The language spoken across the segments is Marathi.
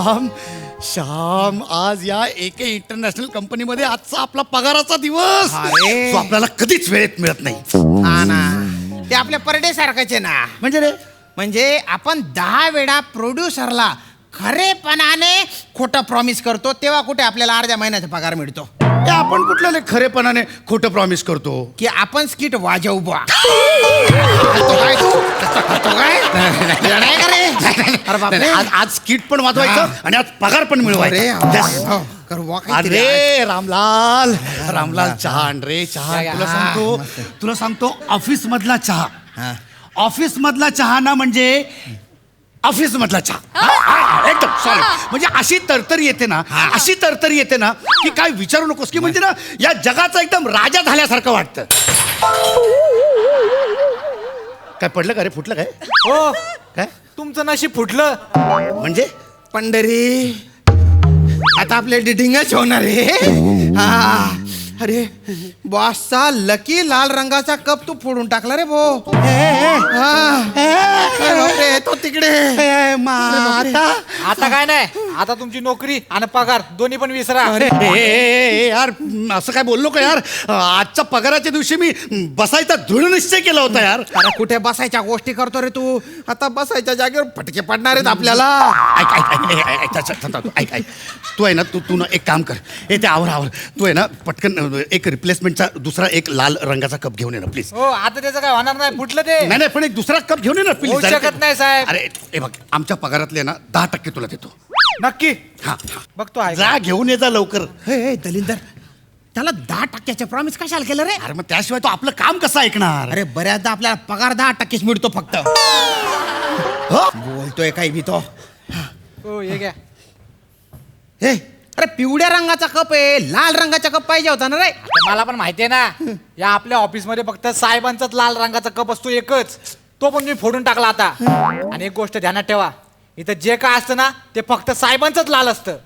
श्याम श्याम, आज या एके इंटरनॅशनल कंपनीमध्ये आजचा आपला पगाराचा दिवस, अरे. तो आपल्याला कधीच वेळेत मिळत नाही. हा ना, ते आपल्या परडे सारखाच आहे ना. म्हणजे रे, म्हणजे आपण 10 वेळा प्रोड्युसरला खरेपणाने खोटं प्रॉमिस करतो, तेव्हा कुठे आपल्याला अर्ध्या महिन्याचा पगार मिळतो. हे आपण कुठल्या खरेपणाने खोटं प्रॉमिस करतो की आपण स्किट वाजवू बा. काय तू करतो काय? येणार का रे? अरे बापरे. आज स्किट पण वाजवायचं आणि आज पगार पण मिळवायचा. Yes. कर बुवा काहीतरी आज. अरे रामलाल, रामलाल चहा आण रे, चहा. या, तुला हा, सांगतो, मस्त. तुला सांगतो, ऑफिस मधला चहा, हा. ऑफिस मधला चहा ना, म्हणजे ऑफिस मधला चहा. एकदम सॉलिड. म्हणजे अशी तरतरी येते ना, अशी तरतरी येते ना, की काय विचारू नकोस. की म्हणजे ना, या जगाचा एकदम राजा झाल्यासारखं वाटतं. काय पडलं का रे? फुटलं काय? हो, काय तुमचं नशीब फुटलं. म्हणजे? पंढरी आता आपल्या डिडिंगच होणार आहे. हा. अरे बॉसचा लकी लाल रंगाचा कप तू फोडून टाकला रे भो. तो तिकडे. आता काय नाही, आता तुमची नोकरी आणि पगार दोन्ही पण विसरा. यार, असं काय बोललो का यार? आजच्या पगाराच्या दिवशी मी बसायचा दृढ निश्चय केला होता यार. अरे कुठे बसायच्या गोष्टी करतो रे तू? आता बसायच्या जागेवर फटके पडणार आहेत आपल्याला. ऐक ऐक ऐक ऐक, ऐक, ऐक, थांब, थांब, ऐक ऐक. तू आहे ना, तू ना एक काम कर. ते आवर. तू आहे ना, पटकन एक रिप्लेसमेंटचा दुसरा एक लाल रंगाचा कप घेऊन ये ना प्लीज. हो, आता त्याचं काय होणार नाही, फुटलं ते. नाही पण एक दुसरा कप घेऊन ये ना होऊ प्लीज. शकत नाही साहेब. अरे हे बघ, आमच्या पगारातले ना 10% तुला देतो. नक्की हा, बघतो आहे. जा घेऊन ये जा लवकर. हे दलिंदर, त्याला 10% प्रॉमिस कशाला केलं रे? अरे मग त्याशिवाय तो आपलं काम कसं ऐकणार? अरे बऱ्याचदा आपल्याला पगार 10% मिळतो फक्त. हो? बोलतोय काही भी तो. हो, हे घ्या. हे अरे पिवळ्या रंगाचा कप आहे, लाल रंगाचा कप पाहिजे होता ना रे. आता मला पण माहितीये ना, या आपल्या ऑफिस मध्ये फक्त साहेबांचाच लाल रंगाचा कप असतो एकच, तो पण मी फोडून टाकला आता. आणि एक गोष्ट ध्यानात ठेवा, इथं जे काय असतं ना, ते फक्त साहेबांचंच लाल असतं.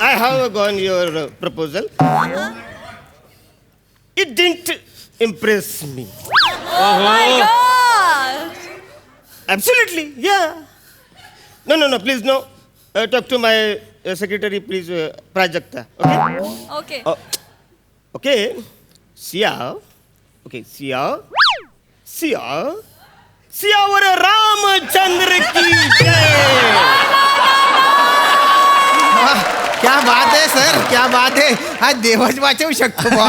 I have gone your proposal. It didn't impress me. Oh my God! Absolutely, yeah. No, please no. Talk to my secretary, please, Prajakta. Okay? Okay. Okay. Siya. Okay, Siya. Siyavar Ramchandra की जय. क्या बात आहे सर, क्या बात आहे. हा देवच वाचवू शकतो बा.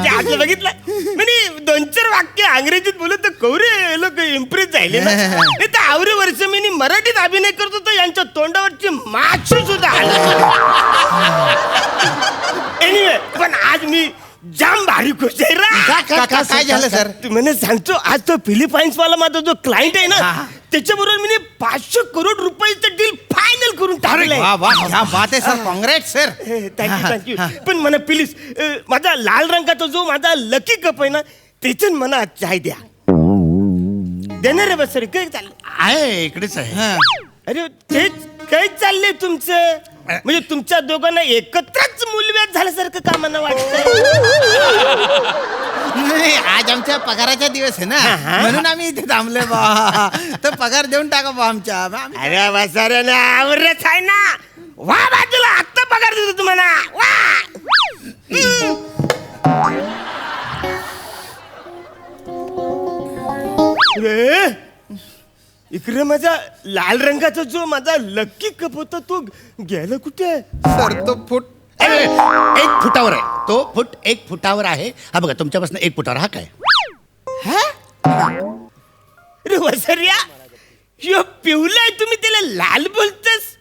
त्याचं बघितलं म्हणजे 2-4 वाक्य अंग्रेजीत बोलत तर कवरे लोक इम्प्रेस झाले ना. नाही तर आवरे वर्ष मी मराठीत अभिनय करतो तर यांच्या तोंडावरची माशी सुद्धा एनिवे, पण आज मी जाम भारी खुश आहे रा. काय झालं सर? तुम्हाला सांगतो, आज तो फिलिपाईन्स वाला माझा जो क्लायंट आहे ना, त्याच्याबरोबर मी 500 करोड रुपयाचं डील फायनल करून टाकलंय. वा वा, क्या बात आहे सर, कॉंग्रॅट सर. थँक्यू. पण मला प्लीज माझा लाल रंगाचा जो माझा लकी कप आहे ना, त्याच्यात मला चाय द्या. देणार आहे बस सर. काय चाललं? आहे इकडेच आहे. अरे तेच काय चाललंय तुमचं? म्हणजे तुमच्या दोघांना एकत्रच मूलव्याध झाल्यासारखं का मला वाटतं? नाही, आज आमच्या पगाराचा दिवस आहे ना, म्हणून आम्ही इथे थांबले बा. तर पगार देऊन टाका बा आमच्या. अरे बसाऱ्याला आवडच आहे ना. वा बाजूला आत्ता पगार देतो तुम्हाला. वा इकडे माझा लाल रंगाचा जो माझा लकी कप होता तो गेला कुठे? सर तो फुट 1 फुटावर आहे तो. 1 फुटावर आहे. हा बघा, तुमच्यापासून 1 फुटावर. हा काय? अरे वसर्या, यो पिवलाय तुम्ही त्याला लाल बोलतस?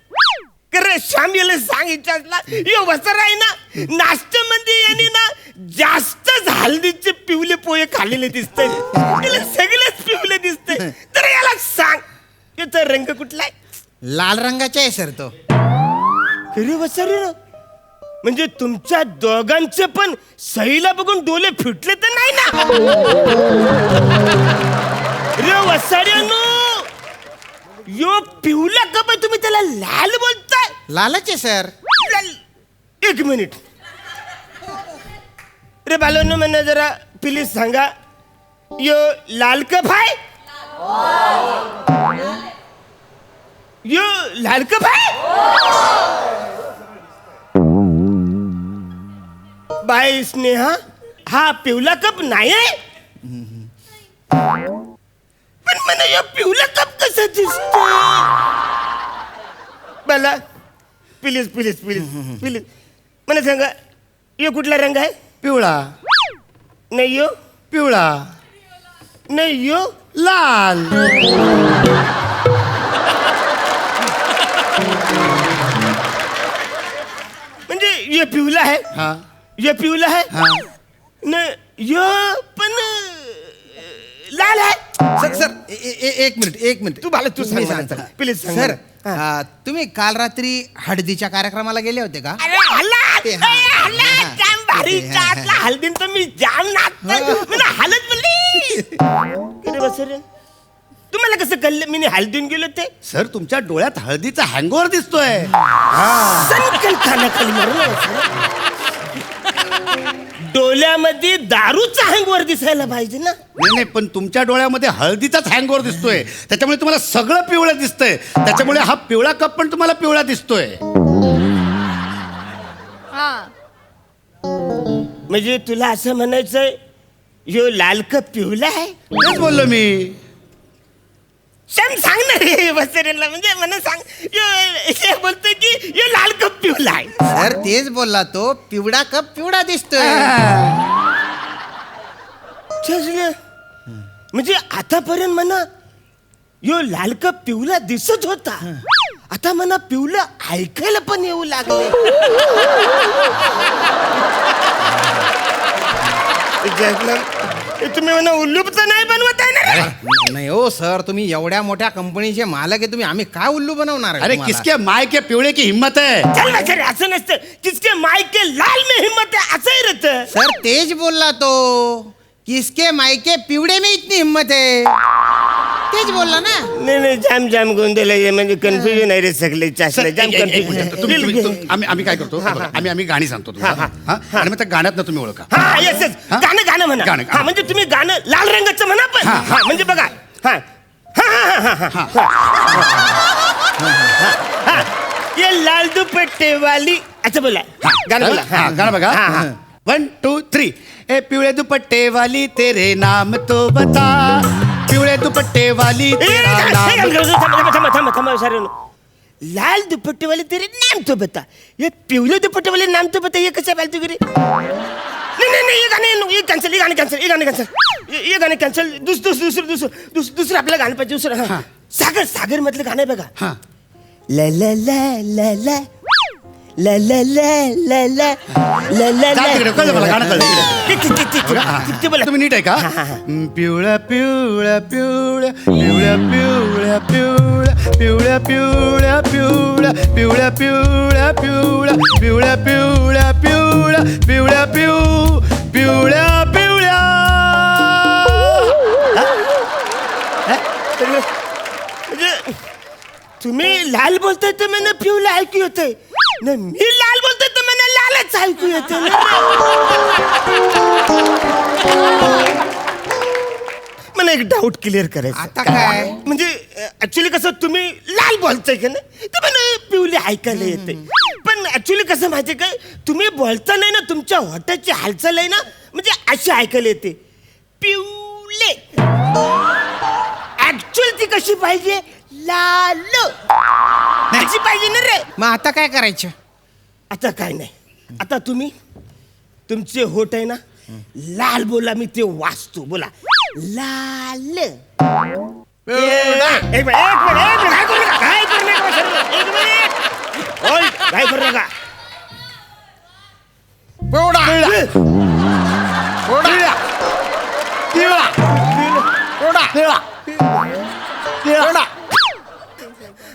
करे श्याम याला सांगितलं यो वसर आहे ना, नाश्त्यामध्ये याने ना जास्तच हळदीचे पिवले पोहे खाल्लेले दिसतंय. त्याला सगळेच पिवले दिसतंय. तर याला सांग, याचा रंग कुठलाय? लाल रंगाचा आहे सर तो. अरे वसर्या, म्हणजे तुमच्या दोघांचे पण सईला बघून डोले फुटले तर नाही ना? रे वसर्यानो, यो पिवला कप आहे, तुम्ही त्याला लाल बोलताय? लालच आहे सर. एक मिनिट रे बालोनो, मला जरा प्लीज सांगा, यो लाल कप आहे यो लाल कप आहे बाय स्नेहा हा पिवला कप नाही आहे पण मला या पिवला कप कसा दिसतो मला प्लीज प्लीज प्लीज प्लीज मला सांगा यो कुठला रंग आहे पिवळा नाही यो पिवळा नाही यो लाल म्हणजे ये पिवला आहे हा ये पिवला आहे हा नाही यो पण लाल आहे सर सर एक मिनिट तू मला तू तुम्ही सांग सांगता. मला. प्लीज सांग सर मला. तुम्ही काल रात्री हळदीच्या कार्यक्रमाला गेले होते का अरे हल्ला ते हा. हल्ला हा. जाम भारी ते हा. चाटला हल्दीन तर मी जाम नाचतोय हा. मला हलत म्हणली किती बस रे तुम्हाला कसं कळलं मी हलदीन गेलो ते सर तुमच्या डोळ्यात हळदीचा हँगओव्हर दिसतोय संकल्पना खाली मारून डोळ्यामध्ये दारूचा हँगवर दिसायला पाहिजे ना नाही नाही पण तुमच्या डोळ्यामध्ये हळदीचाच हँगओव्हर दिसतोय त्याच्यामुळे तुम्हाला सगळं पिवळं दिसतंय त्याच्यामुळे हा पिवळा कप पण तुम्हाला पिवळा दिसतोय हा म्हणजे तुला असं म्हणायचंय यो लाल कप पिवला आहे तेच बोललो मी श्याम सांग ना रे बसरेला म्हणजे मला सांग हे बोलतोय की यो लाल कप पिवला आहे सर तेच बोलला तो पिवळा कप पिवळा दिसतोय ठरलं. म्हणजे आतापर्यंत म्हणा यो लाल कप पिवला दिसत होता आता म्हणा पिवलं ऐकायला पण येऊ लागले तुम्ही म्हणा उल्लूप तर नाही बनवत आहे ना रे? नाही हो सर तुम्ही एवढ्या मोठ्या कंपनीचे मालक आहे तुम्ही आम्ही काय उल्लू बनवणार आहे अरे तुम्हाला? किसके माय के पिवळे की हिम्मत है चल ना खरे असं नसतं किसके माय के लाल में हिम्मत है असंही रहतं सर तेज बोलला तो किसके मायके पिवड़े में इतनी हिम्मत है तेज बोलला ना नाही नाही जाम जाम गोंधळ आहे म्हणजे कन्फ्युजन आहे रे सगळे सर, चासले जाम एक मिनिट. कन्फ्युजन आम्ही काय करतो बघा, आम्ही गाणी सांगतो तुम्हाला हा? आणि मग त्या गाण्यात तुम्ही ओळखा हा येस येस हा? गाणं गाणं म्हणा गाणं, हा म्हणजे तुम्ही गाणं लाल रंगाचं म्हणा पण हा, हा म्हणजे बघा हा हा ये लाल दुपट्टे वाली अच्छा बोला गाणं बोला हा, गाणं बघा हा, हा. 1 2 3 ए पिवळे दुपट्टे वाली तेरे नाम तो बता पिवळे दुपट्टे वाली तेरा नाम थांबा लाल दुपट्टे वाले तेरे नाम तो बता ये पिवले दुपट्टे वाले नाम तो बता ये कैसे फालतू गिरी नहीं ये गाणं कॅन्सल ये गाणं कॅन्सल दुसरं आपलं गाणं पाहिजे दुसरं हा. सागर मधलं गाणं आहे बघा हा ला ला ला ला ला ला ला ला ला ला ला ला जा तिकडे, कळलं मला, गाणं कळलं, ते बोला तुम्ही नीट आहे का पिवळ्या पिवळ्या पिवळ्या पिवळ्या पिवळ्या पिवळ्या पिवळ्या पिवळ्या पिवळ्या पिवळ्या पिवळ्या पिवळ्या पिवळ्या पिवळ्या पिवळ्या पिवळ्या पिवळ्या म्हणजे तुम्ही लाल बोलताय तर मला पिवलं ऐकू येतंय नाही मी लाल बोलतोय तर मला लालच ऐकू येते मला एक डाऊट क्लिअर करायचा आता काय? म्हणजे ऍक्च्युली कसं तुम्ही लाल बोलताय का नाही तर मला पिवले ऐकायला येते पण ऍक्च्युली कसं माहितीये काय तुम्ही बोलता नाही ना तुमच्या होटाची हालचाल आहे ना म्हणजे अशी ऐकायला येते पिवले ऍक्च्युअल ती कशी पाहिजे लाल अशी पाहिजे ना रे मग आता काय करायचं आता काय नाही आता तुम्ही तुमचे होट आहे ना लाल बोला मी ते वाचतो बोला लाल एक मिनिट काय करू नका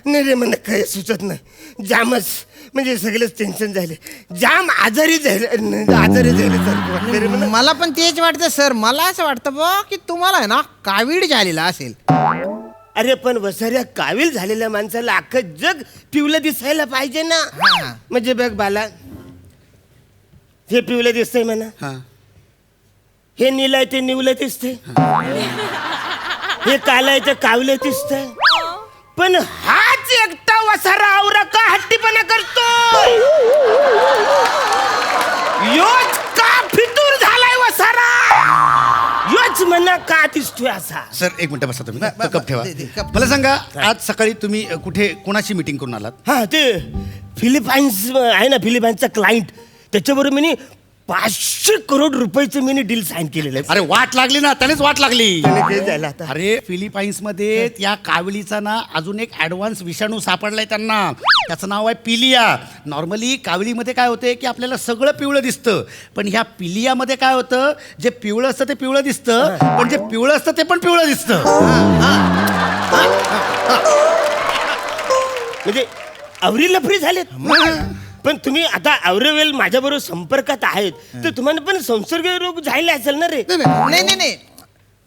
नाही रे मला काही सुचत नाही जामच म्हणजे सगळंच टेन्शन झाले जाम आजारी झाले वाटलं रे मला मला पण तेच वाटतं सर मला असं वाटतं बा की तुम्हाला आहे ना कावीड झालेला असेल अरे पण वसाऱ्या कावील झालेल्या माणसाला अख्खं जग पिवलं दिसायला पाहिजे ना हा. म्हणजे बघ बाला हे पिवलं दिसतंय म्हणा हा हे निलय ते निवलं दिसतंय, हे कालय ते कावलं दिसतंय, पण हाच एकटा वसारा आवरा का हट्टीपणा करतो? योच का फितूर झालाय वसारा? योच म्हणा का दिसतोय असा? सर एक मिनिट बसा तुम्ही तो कप ठेवा. मला सांगा आज सकाळी तुम्ही कुठे कोणाची मीटिंग करून आलात? हा ते फिलिपाईन्स आहे ना, फिलिपाईन्सचा क्लायंट, त्याच्याबरोबर मी 500 करोड रुपयाचं मी डील साईन केलेलं आहे. अरे वाट लागली ना, त्यानेच वाट लागली. ते झालं आता. अरे फिलिपाईन्स मध्ये त्या कावळीचा ना अजून एक ऍडव्हान्स विषाणू सापडलाय त्यांना. त्याचं नाव आहे पिलिया. नॉर्मली कावळीमध्ये काय होते की आपल्याला सगळं पिवळं दिसतं, पण ह्या पिलियामध्ये काय होतं, जे पिवळं असतं ते पिवळं दिसतं, पण जे पिवळं असतं ते पण पिवळं दिसतं. म्हणजे अवरी लफरी झालेत. पण तुम्ही आता अवरेवेल माझ्याबरोबर संपर्कात आहेत, तर तुम्हाला पण संसर्ग रोग झाले असेल ना रे? नाही नाही नाही,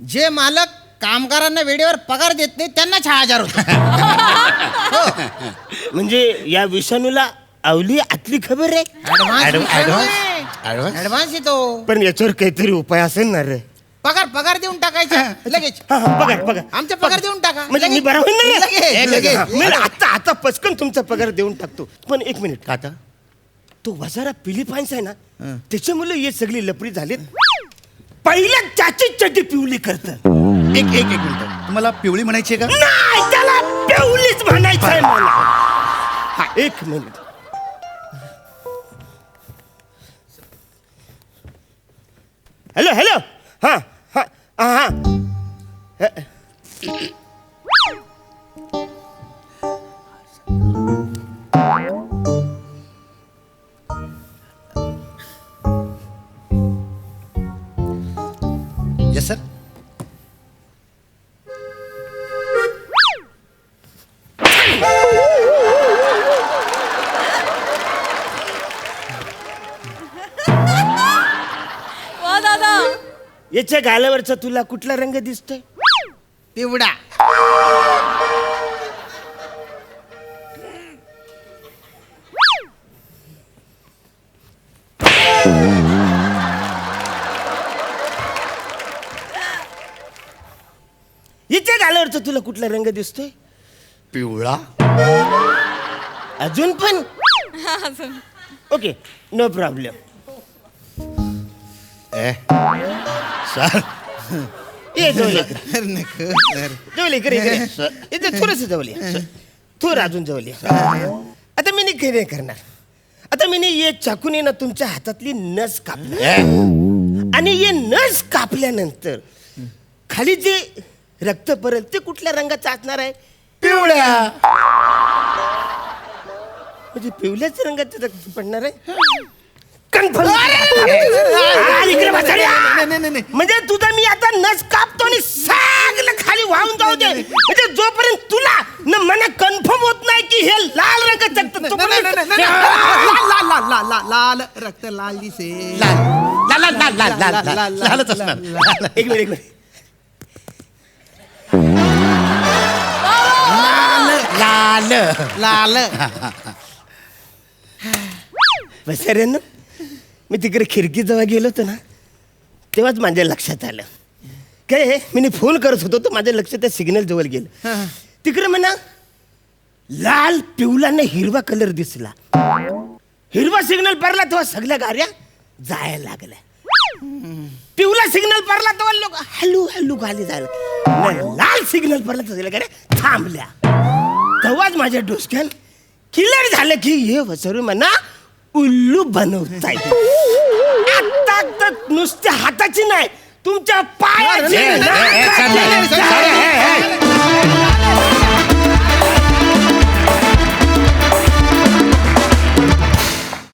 जे मालक कामगारांना वेळेवर पगार देत नाही त्यांना 6,000 होतो. म्हणजे या विषाणूला अवली आतली खबर आहे. ऍडव्हान्स येतो. पण याच्यावर काहीतरी उपाय असेल ना रे? पगार देऊन टाकायचा लगेच. पगार आमचा पगार देऊन टाका. म्हणजे मी बरा होईल ना रे? लगेच. मी आता पचकन तुमचा पगार देऊन टाकतो. पण एक मिनिट, आता तो वजारा फिलिपाईन्स आहे ना, त्याच्यामुळे हे सगळी लपडी झालीत. पहिल्या त्याची चड्डी पिवली करत. एक मिनिट, तुम्हाला पिवळी म्हणायची आहे का? नाही, त्याला पिवलीच म्हणायचं आहे मला. हा, एक मिनिट. हॅलो हा हा हा. Yes sir. वा दादा. याच्या गालावरचा तुला कुठला रंग दिसतोय? पिवडा. याच्या गालावरचा तुला कुठला रंग दिसतोय? पिवळा. अजून पण? अजून. Okay, no problem. सर ये जवळ इथे थोडस जवळ ये. थोडं अजून जवळ ये. आता मी काही नाही करणार. आता मी ये चाकूने ना तुमच्या हातातली नस कापली, आणि ये नस कापल्यानंतर खाली जे रक्त पडेल ते कुठल्या रंगाचं असणार आहे? पिवळ्या. म्हणजे पिवल्याच रंगाचं रक्त पडणार आहे. कन्फर्म. म्हणजे तुझा मी आता नस कापतो आणि सगळं खाली वाहून जाऊ दे. म्हणजे जोपर्यंत तुला न मला कन्फर्म होत नाही की हे लाल रंगाचं लाल रक्त लाल दिसे. लालच असणार. एक मिनिट. लाल. बसऱ्यांनो, मी तिकडे खिडकीजवळ गेलो होतो ना, तेव्हाच माझ्या लक्षात आलं काय, मी फोन करत होतो तर माझ्या लक्ष त्या सिग्नल जवळ गेलं. तिकडे म्हणा लाल पिवळा न हिरवा कलर दिसला. हिरवा सिग्नल पडला तेव्हा सगळ्या गाड्या जायला लागल्या. पिवळा सिग्नल पडला तेव्हा लोक हळू हळू खाली जायला. लाल सिग्नल पडला तर सगळ्या गाड्या थांबल्या. तेव्हाच माझ्या डोसक्यात क्लिअर झालं की हे वसरू म्हणा उल्लू बनवताय. आता तर नुसत्या हाताची नाही, तुमच्या पायाची